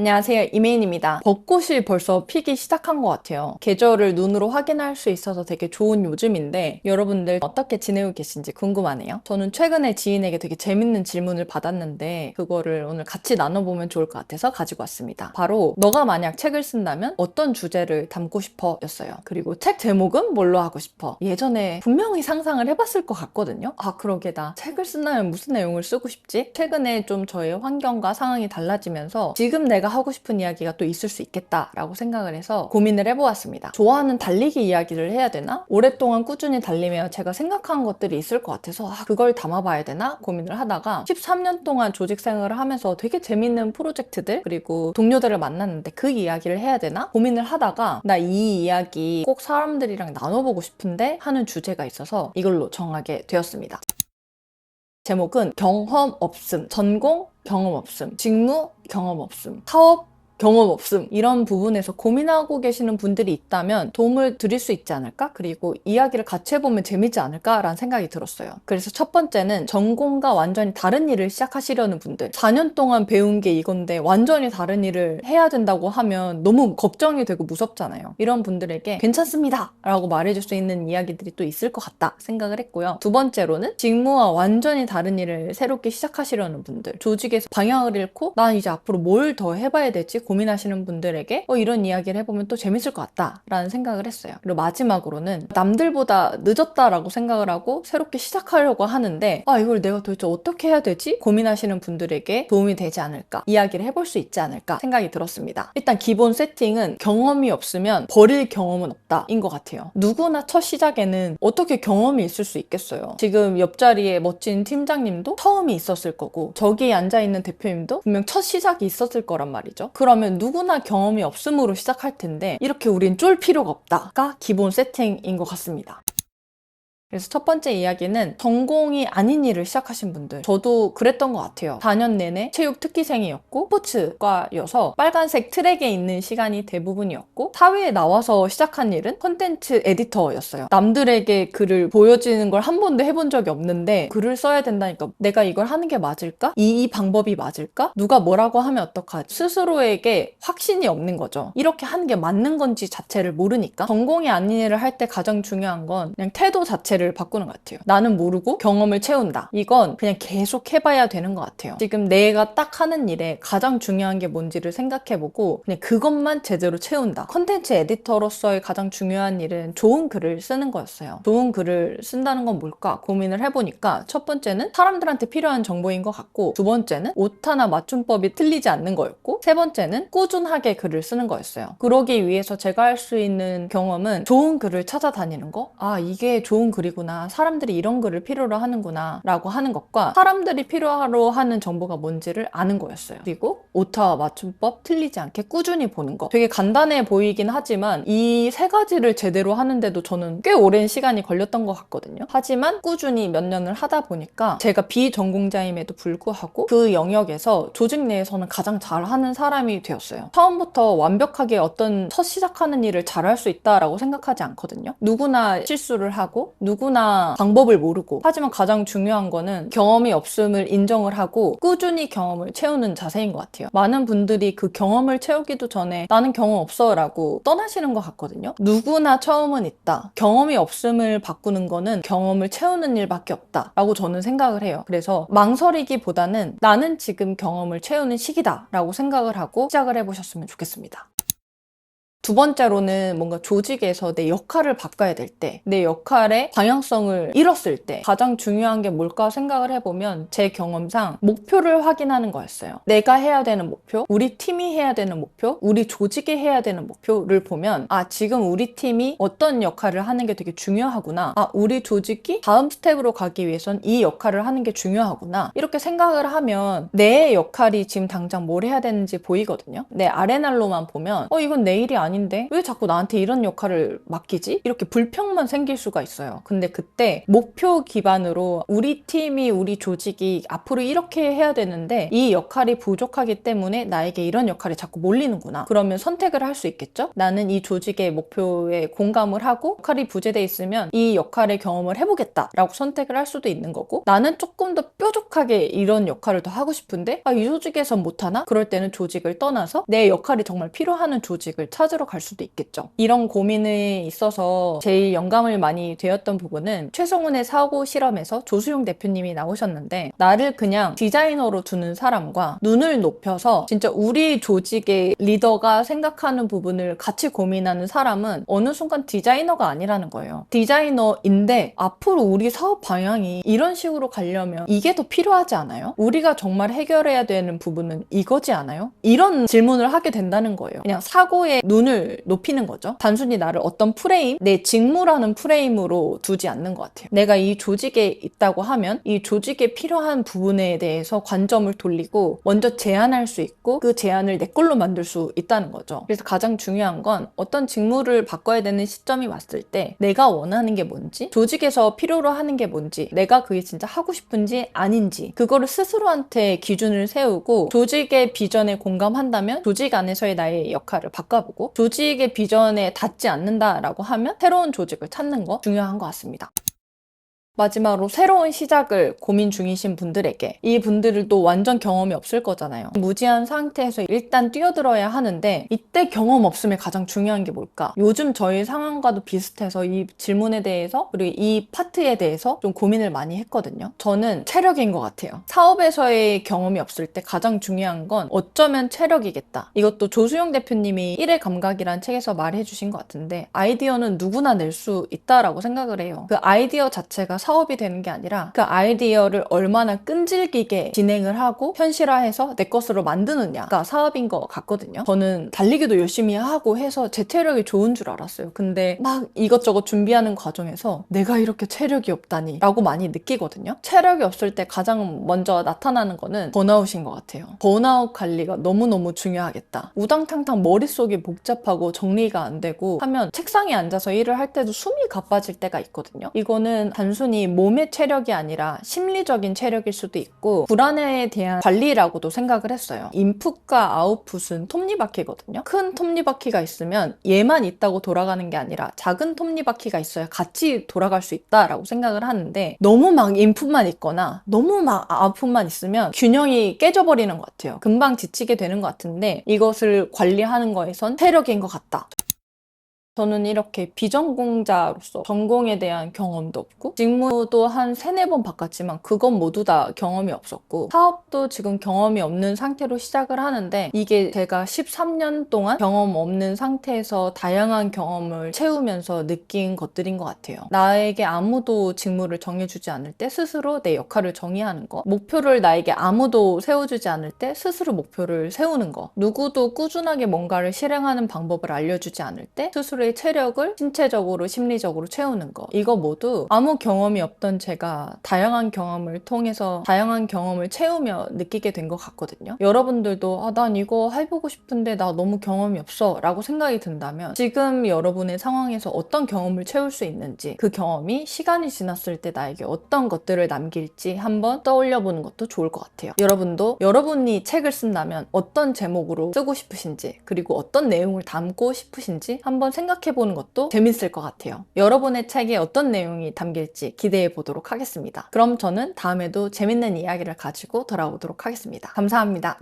안녕하세요, 이메인입니다. 벚꽃이 벌써 피기 시작한 것 같아요. 계절을 눈으로 확인할 수 있어서 되게 좋은 요즘인데 여러분들 어떻게 지내고 계신지 궁금하네요. 저는 최근에 지인에게 되게 재밌는 질문을 받았는데 그거를 오늘 같이 나눠보면 좋을 것 같아서 가지고 왔습니다. 바로 너가 만약 책을 쓴다면 어떤 주제를 담고 싶어? 였어요. 그리고 책 제목은 뭘로 하고 싶어? 예전에 분명히 상상을 해봤을 것 같거든요. 아, 그러게 나 책을 쓴다면 무슨 내용을 쓰고 싶지? 최근에 좀 저의 환경과 상황이 달라지면서 지금 내가 하고 싶은 이야기가 또 있을 수 있겠다라고 생각을 해서 고민을 해보았습니다. 좋아하는 달리기 이야기를 해야 되나? 오랫동안 꾸준히 달리면 제가 생각한 것들이 있을 것 같아서 그걸 담아봐야 되나? 고민을 하다가 13년 동안 조직 생활을 하면서 되게 재밌는 프로젝트들 그리고 동료들을 만났는데 그 이야기를 해야 되나? 고민을 하다가 나 이 이야기 꼭 사람들이랑 나눠보고 싶은데 하는 주제가 있어서 이걸로 정하게 되었습니다. 제목은 경험 없음, 전공 경험 없음, 직무 경험 없음, 사업 경험 없음 이런 부분에서 고민하고 계시는 분들이 있다면 도움을 드릴 수 있지 않을까? 그리고 이야기를 같이 해보면 재밌지 않을까라는 생각이 들었어요. 그래서 첫 번째는 전공과 완전히 다른 일을 시작하시려는 분들 4년 동안 배운 게 이건데 완전히 다른 일을 해야 된다고 하면 너무 걱정이 되고 무섭잖아요. 이런 분들에게 괜찮습니다 라고 말해줄 수 있는 이야기들이 또 있을 것 같다 생각을 했고요. 두 번째로는 직무와 완전히 다른 일을 새롭게 시작하시려는 분들 조직에서 방향을 잃고 난 이제 앞으로 뭘 더 해봐야 될지 고민하시는 분들에게 이런 이야기를 해보면 또 재밌을 것 같다라는 생각을 했어요. 그리고 마지막으로는 남들보다 늦었다라고 생각을 하고 새롭게 시작하려고 하는데 이걸 내가 도대체 어떻게 해야 되지? 고민하시는 분들에게 도움이 되지 않을까? 이야기를 해볼 수 있지 않을까 생각이 들었습니다. 일단 기본 세팅은 경험이 없으면 버릴 경험은 없다 인 것 같아요. 누구나 첫 시작에는 어떻게 경험이 있을 수 있겠어요. 지금 옆자리에 멋진 팀장님도 처음이 있었을 거고 저기 앉아있는 대표님도 분명 첫 시작이 있었을 거란 말이죠. 그러면 누구나 경험이 없음으로 시작할 텐데 이렇게 우린 쫄 필요가 없다가 기본 세팅인 것 같습니다. 그래서 첫 번째 이야기는 전공이 아닌 일을 시작하신 분들 저도 그랬던 것 같아요. 4년 내내 체육 특기생이었고 스포츠과여서 빨간색 트랙에 있는 시간이 대부분이었고 사회에 나와서 시작한 일은 콘텐츠 에디터였어요. 남들에게 글을 보여지는 걸 한 번도 해본 적이 없는데 글을 써야 된다니까 내가 이걸 하는 게 맞을까? 이 방법이 맞을까? 누가 뭐라고 하면 어떡하지? 스스로에게 확신이 없는 거죠. 이렇게 하는 게 맞는 건지 자체를 모르니까 전공이 아닌 일을 할 때 가장 중요한 건 그냥 태도 자체를 바꾸는 것 같아요. 나는 모르고 경험을 채운다. 이건 그냥 계속 해봐야 되는 것 같아요. 지금 내가 딱 하는 일에 가장 중요한 게 뭔지를 생각해보고 그냥 그것만 제대로 채운다. 컨텐츠 에디터로서의 가장 중요한 일은 좋은 글을 쓰는 거였어요. 좋은 글을 쓴다는 건 뭘까 고민을 해보니까 첫 번째는 사람들한테 필요한 정보인 것 같고 두 번째는 오타나 맞춤법이 틀리지 않는 거였고 세 번째는 꾸준하게 글을 쓰는 거였어요. 그러기 위해서 제가 할 수 있는 경험은 좋은 글을 찾아다니는 거. 이게 좋은 글이구나. 사람들이 이런 글을 필요로 하는구나 라고 하는 것과 사람들이 필요로 하는 정보가 뭔지를 아는 거였어요. 그리고 오타와 맞춤법 틀리지 않게 꾸준히 보는 거. 되게 간단해 보이긴 하지만 이 세 가지를 제대로 하는데도 저는 꽤 오랜 시간이 걸렸던 것 같거든요. 하지만 꾸준히 몇 년을 하다 보니까 제가 비전공자임에도 불구하고 그 영역에서 조직 내에서는 가장 잘하는 사람이 되었어요. 처음부터 완벽하게 어떤 첫 시작하는 일을 잘할 수 있다라고 생각하지 않거든요. 누구나 실수를 하고 누구나 방법을 모르고 하지만 가장 중요한 거는 경험이 없음을 인정을 하고 꾸준히 경험을 채우는 자세인 것 같아요. 많은 분들이 그 경험을 채우기도 전에 나는 경험 없어 라고 떠나시는 것 같거든요. 누구나 처음은 있다. 경험이 없음을 바꾸는 거는 경험을 채우는 일밖에 없다 라고 저는 생각을 해요. 그래서 망설이기보다는 나는 지금 경험을 채우는 시기다 라고 생각을 하고 시작을 해보셨으면 좋겠습니다. 두 번째로는 뭔가 조직에서 내 역할을 바꿔야 될 때, 내 역할의 방향성을 잃었을 때 가장 중요한 게 뭘까 생각을 해보면 제 경험상 목표를 확인하는 거였어요. 내가 해야 되는 목표, 우리 팀이 해야 되는 목표, 우리 조직이 해야 되는 목표를 보면 지금 우리 팀이 어떤 역할을 하는 게 되게 중요하구나. 우리 조직이 다음 스텝으로 가기 위해선 이 역할을 하는 게 중요하구나. 이렇게 생각을 하면 내 역할이 지금 당장 뭘 해야 되는지 보이거든요. 내 아레날로만 보면 이건 내 일이 아닌데 왜 자꾸 나한테 이런 역할을 맡기지? 이렇게 불평만 생길 수가 있어요. 근데 그때 목표 기반으로 우리 팀이, 우리 조직이 앞으로 이렇게 해야 되는데 이 역할이 부족하기 때문에 나에게 이런 역할이 자꾸 몰리는구나. 그러면 선택을 할 수 있겠죠? 나는 이 조직의 목표에 공감을 하고 역할이 부재돼 있으면 이 역할의 경험을 해보겠다라고 선택을 할 수도 있는 거고, 나는 조금 더 뾰족하게 이런 역할을 더 하고 싶은데 이 조직에서 못하나? 그럴 때는 조직을 떠나서 내 역할이 정말 필요하는 조직을 찾으러 갈 수도 있겠죠. 이런 고민에 있어서 제일 영감을 많이 되었던 부분은 최성훈의 사고 실험에서 조수용 대표님이 나오셨는데, 나를 그냥 디자이너로 두는 사람과 눈을 높여서 진짜 우리 조직의 리더가 생각하는 부분을 같이 고민하는 사람은 어느 순간 디자이너가 아니라는 거예요. 디자이너인데 앞으로 우리 사업 방향이 이런 식으로 가려면 이게 더 필요하지 않아요? 우리가 정말 해결해야 되는 부분은 이거지 않아요? 이런 질문을 하게 된다는 거예요. 그냥 사고의 눈을 높이는 거죠. 단순히 나를 어떤 프레임, 내 직무라는 프레임으로 두지 않는 것 같아요. 내가 이 조직에 있다고 하면 이 조직에 필요한 부분에 대해서 관점을 돌리고 먼저 제안할 수 있고 그 제안을 내 걸로 만들 수 있다는 거죠. 그래서 가장 중요한 건 어떤 직무를 바꿔야 되는 시점이 왔을 때 내가 원하는 게 뭔지, 조직에서 필요로 하는 게 뭔지, 내가 그게 진짜 하고 싶은지 아닌지, 그거를 스스로한테 기준을 세우고 조직의 비전에 공감한다면 조직 안에서의 나의 역할을 바꿔보고, 조직의 비전에 닿지 않는다라고 하면 새로운 조직을 찾는 거 중요한 것 같습니다. 마지막으로 새로운 시작을 고민 중이신 분들에게, 이 분들도 완전 경험이 없을 거잖아요. 무지한 상태에서 일단 뛰어들어야 하는데 이때 경험 없음에 가장 중요한 게 뭘까? 요즘 저희 상황과도 비슷해서 이 질문에 대해서, 그리고 이 파트에 대해서 좀 고민을 많이 했거든요. 저는 체력인 것 같아요. 사업에서의 경험이 없을 때 가장 중요한 건 어쩌면 체력이겠다. 이것도 조수영 대표님이 일의 감각이란 책에서 말해주신 것 같은데, 아이디어는 누구나 낼 수 있다라고 생각을 해요. 그 아이디어 자체가 사업이 되는 게 아니라 그 아이디어를 얼마나 끈질기게 진행을 하고 현실화해서 내 것으로 만드느냐가 사업인 것 같거든요. 저는 달리기도 열심히 하고 해서 제 체력이 좋은 줄 알았어요. 근데 막 이것저것 준비하는 과정에서 내가 이렇게 체력이 없다니 라고 많이 느끼거든요. 체력이 없을 때 가장 먼저 나타나는 거는 번아웃인 것 같아요. 번아웃 관리가 너무너무 중요하겠다. 우당탕탕 머릿속이 복잡하고 정리가 안 되고 하면 책상에 앉아서 일을 할 때도 숨이 가빠질 때가 있거든요. 이거는 단순히 몸의 체력이 아니라 심리적인 체력일 수도 있고 불안에 대한 관리라고도 생각을 했어요. 인풋과 아웃풋은 톱니바퀴거든요. 큰 톱니바퀴가 있으면 얘만 있다고 돌아가는 게 아니라 작은 톱니바퀴가 있어야 같이 돌아갈 수 있다라고 생각을 하는데, 너무 막 인풋만 있거나 너무 막 아웃풋만 있으면 균형이 깨져버리는 것 같아요. 금방 지치게 되는 것 같은데 이것을 관리하는 거에선 체력인 것 같다. 저는 이렇게 비전공자로서 전공에 대한 경험도 없고 직무도 한 3-4번 바꿨지만 그건 모두 다 경험이 없었고, 사업도 지금 경험이 없는 상태로 시작을 하는데 이게 제가 13년 동안 경험 없는 상태에서 다양한 경험을 채우면서 느낀 것들인 것 같아요. 나에게 아무도 직무를 정해주지 않을 때 스스로 내 역할을 정의하는 거, 목표를 나에게 아무도 세워주지 않을 때 스스로 목표를 세우는 거, 누구도 꾸준하게 뭔가를 실행하는 방법을 알려주지 않을 때 스스로 체력을 신체적으로 심리적으로 채우는 거, 이거 모두 아무 경험이 없던 제가 다양한 경험을 통해서 다양한 경험을 채우며 느끼게 된 것 같거든요. 여러분들도 난 이거 해보고 싶은데 나 너무 경험이 없어 라고 생각이 든다면 지금 여러분의 상황에서 어떤 경험을 채울 수 있는지, 그 경험이 시간이 지났을 때 나에게 어떤 것들을 남길지 한번 떠올려 보는 것도 좋을 것 같아요. 여러분도 여러분이 책을 쓴다면 어떤 제목으로 쓰고 싶으신지, 그리고 어떤 내용을 담고 싶으신지 한번 생각해보는 것도 재밌을 것 같아요. 여러분의 책에 어떤 내용이 담길지 기대해 보도록 하겠습니다. 그럼 저는 다음에도 재밌는 이야기를 가지고 돌아오도록 하겠습니다. 감사합니다.